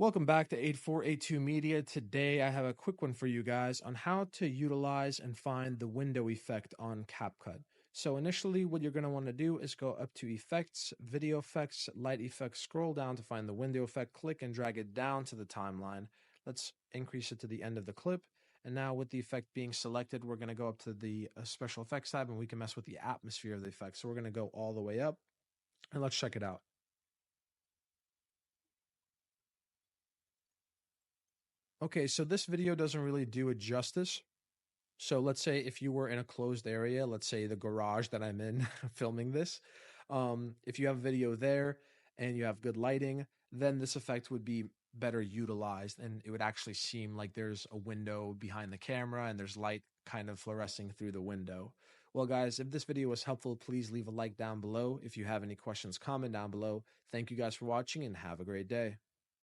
Welcome back to 8482 Media. Today I have a quick one for you guys on how to utilize and find the window effect on CapCut. So initially what you're going to want to do is go up to Effects, Video Effects, Light Effects, scroll down to find the window effect, click and drag it down to the timeline. Let's increase it to the end of the clip. And now with the effect being selected, we're going to go up to the Special Effects tab and we can mess with the atmosphere of the effect. So we're going to go all the way up and let's check it out. Okay, so this video doesn't really do it justice. So let's say if you were in a closed area, let's say the garage that I'm in filming this, if you have video there and you have good lighting, then this effect would be better utilized and it would actually seem like there's a window behind the camera and there's light kind of fluorescing through the window. Well, guys, if this video was helpful, please leave a like down below. If you have any questions, comment down below. Thank you guys for watching and have a great day.